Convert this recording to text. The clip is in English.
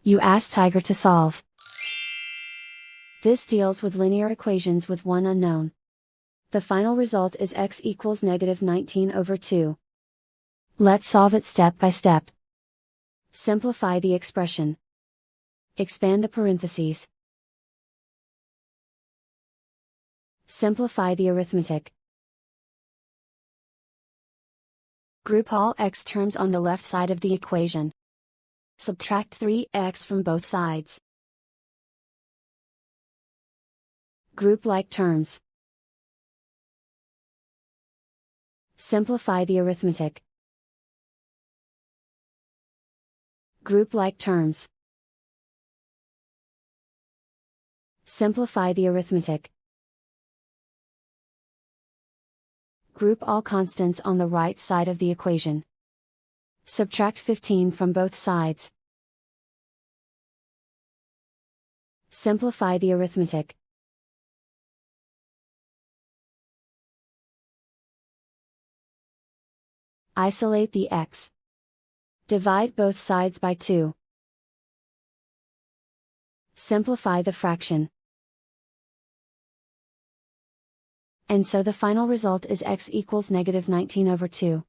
You ask Tiger to solve. This deals with linear equations with one unknown. The final result is x equals -19/2. Let's solve it step by step. Simplify the expression. Expand the parentheses. Simplify the arithmetic. Group all x terms on the left side of the equation. Subtract 3x from both sides. Group like terms. Simplify the arithmetic. Group like terms. Simplify the arithmetic. Group all constants on the right side of the equation. Subtract 15 from both sides. Simplify the arithmetic. Isolate the x. Divide both sides by 2. Simplify the fraction. And so the final result is x equals -19/2.